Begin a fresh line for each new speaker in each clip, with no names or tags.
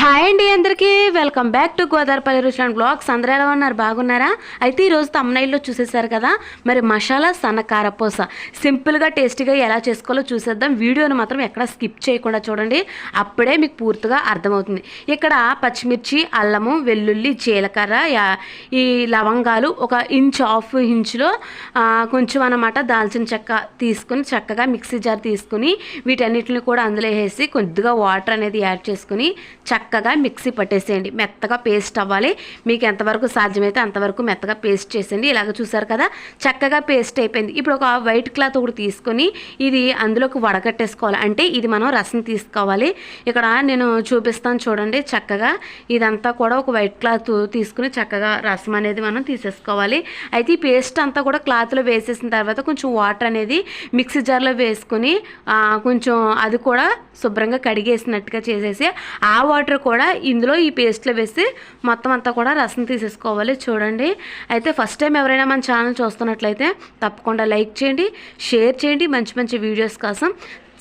Hi అండి, అందరికీ welcome back to గోదావరిపల్లి రుచి అండ్ బ్లాగ్స్. అందరూ ఎలా ఉన్నారు? బాగున్నారా? అయితే ఈరోజు తమ్నైల్లో చూసేశారు కదా, మరి మసాలా సన్నకారపూస సింపుల్గా టేస్టీగా ఎలా చేసుకోవాలో చూసేద్దాం. వీడియోని మాత్రం ఎక్కడ స్కిప్ చేయకుండా చూడండి, అప్పుడే మీకు పూర్తిగా అర్థమవుతుంది. ఇక్కడ పచ్చిమిర్చి, అల్లము, వెల్లుల్లి, జీలకర్ర, ఈ లవంగాలు ఒక హాఫ్ ఇంచులో కొంచెం అన్నమాట దాల్చిన చెక్క తీసుకుని చక్కగా మిక్సీ జార్ తీసుకుని వీటన్నిటిని కూడా అందులో వేసి కొద్దిగా వాటర్ అనేది యాడ్ చేసుకుని చక్కగా మిక్సీ పట్టేసేయండి. మెత్తగా పేస్ట్ అవ్వాలి. మీకు ఎంతవరకు సాధ్యమైతే అంతవరకు మెత్తగా పేస్ట్ చేసేయండి. ఇలాగ చూసారు కదా, చక్కగా పేస్ట్ అయిపోయింది. ఇప్పుడు ఒక వైట్ క్లాత్ ఒకటి తీసుకొని ఇది అందులోకి వడకట్టేసుకోవాలి. అంటే ఇది మనం రసం తీసుకోవాలి. ఇక్కడ నేను చూపిస్తాను చూడండి. చక్కగా ఇదంతా కూడా ఒక వైట్ క్లాత్ తీసుకుని చక్కగా రసం అనేది మనం తీసేసుకోవాలి. అయితే ఈ పేస్ట్ అంతా కూడా క్లాత్లో వేసేసిన తర్వాత కొంచెం వాటర్ అనేది మిక్సీ జార్లో వేసుకొని కొంచెం అది కూడా శుభ్రంగా కడిగేసినట్టుగా చేసేసి ఆ వాటర్ కూడా ఇందులో ఈ పేస్ట్లో వేసి మొత్తం అంతా కూడా రసం తీసేసుకోవాలి. చూడండి, అయితే ఫస్ట్ టైం ఎవరైనా మన ఛానల్ చూస్తున్నట్లయితే తప్పకుండా లైక్ చేయండి, షేర్ చేయండి. మంచి మంచి వీడియోస్ కోసం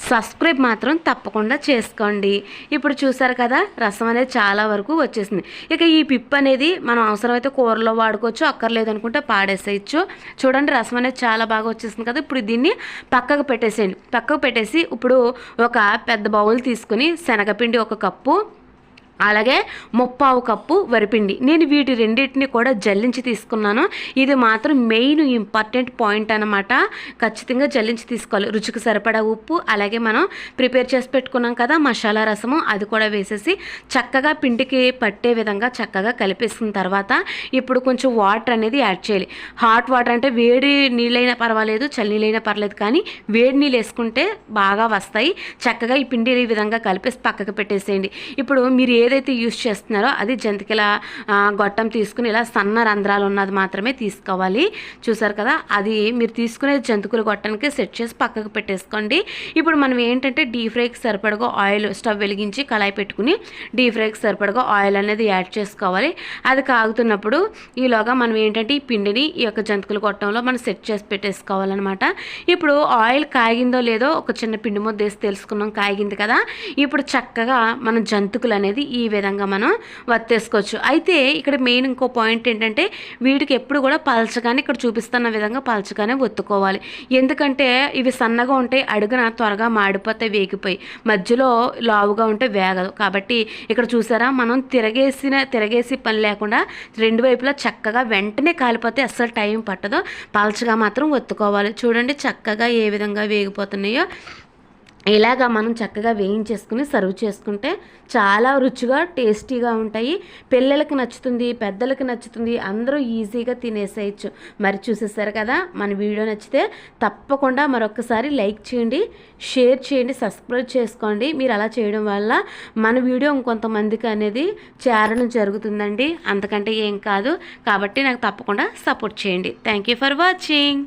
సబ్స్క్రైబ్ మాత్రం తప్పకుండా చేసుకోండి. ఇప్పుడు చూసారు కదా, రసం అనేది చాలా వరకు వచ్చేసింది. ఇక ఈ పిప్ అనేది మనం అవసరమైతే కూరలో వాడుకోవచ్చు, అక్కర్లేదు అనుకుంటే పాడేసేయచ్చు. చూడండి, రసం అనేది చాలా బాగా వచ్చేసింది కదా. ఇప్పుడు దీన్ని పక్కకు పెట్టేసేయండి. పక్కకు పెట్టేసి ఇప్పుడు ఒక పెద్ద బౌల్ తీసుకుని శనగపిండి 1 కప్పు, అలాగే 1/4 కప్పు వరిపిండి. నేను వీటి రెండింటిని కూడా జల్లించి తీసుకున్నాను. ఇది మాత్రం మెయిన్ ఇంపార్టెంట్ పాయింట్ అనమాట. ఖచ్చితంగా జల్లించి తీసుకోవాలి. రుచికి సరిపడా ఉప్పు, అలాగే మనం ప్రిపేర్ చేసి పెట్టుకున్నాం కదా మసాలా రసము, అది కూడా వేసేసి చక్కగా పిండికి పట్టే విధంగా చక్కగా కలిపేసిన తర్వాత ఇప్పుడు కొంచెం వాటర్ అనేది యాడ్ చేయాలి. హాట్ వాటర్ అంటే వేడి నీళ్ళైనా పర్వాలేదు, చల్ల నీళ్ళైనా పర్లేదు, కానీ వేడి నీళ్ళు వేసుకుంటే బాగా వస్తాయి. చక్కగా ఈ పిండి ఈ విధంగా కలిపేసి పక్కకు పెట్టేసేయండి. ఇప్పుడు మీరు ఏదైతే యూస్ చేస్తున్నారో అది జంతికల గొట్టం తీసుకుని ఇలా సన్న రంధ్రాలు ఉన్నది మాత్రమే తీసుకోవాలి. చూసారు కదా, అది మీరు తీసుకునే జంతికల గొట్టానికి సెట్ చేసి పక్కకు పెట్టేసుకోండి. ఇప్పుడు మనం ఏంటంటే డీప్ ఫ్రైకి సరిపడగా ఆయిల్ స్టవ్ వెలిగించి కళాయి పెట్టుకుని డీప్ ఫ్రైకి సరిపడగా ఆయిల్ అనేది యాడ్ చేసుకోవాలి. అది కాగుతున్నప్పుడు ఈలోగా మనం ఏంటంటే ఈ పిండిని ఈ యొక్క జంతికల గొట్టంలో మనం సెట్ చేసి పెట్టేసుకోవాలన్నమాట. ఇప్పుడు ఆయిల్ కాగిందో లేదో ఒక చిన్న పిండి ముద్ద వేసి తెలుసుకున్నాం, కాగింది కదా. ఇప్పుడు చక్కగా మనం జంతికలు అనేది ఈ విధంగా మనం వత్తేసుకోవచ్చు. అయితే ఇక్కడ మెయిన్ ఇంకో పాయింట్ ఏంటంటే వీటికి ఎప్పుడు కూడా పలచగానే ఇక్కడ చూపిస్తున్న విధంగా పలచగానే ఒత్తుకోవాలి. ఎందుకంటే ఇవి సన్నగా ఉంటాయి, అడుగున త్వరగా మాడిపోతాయి, వేగిపోయి మధ్యలో లావుగా ఉంటే వేగదు. కాబట్టి ఇక్కడ చూసారా, మనం తిరగేసి పని లేకుండా రెండు వైపులా చక్కగా వెంటనే కాలిపోతే అస్సలు టైం పట్టదు. పలచగా మాత్రం ఒత్తుకోవాలి. చూడండి చక్కగా ఏ విధంగా వేగిపోతున్నాయో. ఇలాగా మనం చక్కగా వేయించేసుకుని సర్వ్ చేసుకుంటే చాలా రుచిగా టేస్టీగా ఉంటాయి. పిల్లలకి నచ్చుతుంది, పెద్దలకి నచ్చుతుంది, అందరూ ఈజీగా తినేసేయచ్చు. మరి చూసేసారు కదా, మన వీడియో నచ్చితే తప్పకుండా మరొకసారి లైక్ చేయండి, షేర్ చేయండి, సబ్స్క్రైబ్ చేసుకోండి. మీరు అలా చేయడం వల్ల మన వీడియో ఇంకొంతమందికి అనేది చేరడం జరుగుతుందండి. అంతకంటే ఏం కాదు. కాబట్టి నాకు తప్పకుండా సపోర్ట్ చేయండి. Thank you for watching.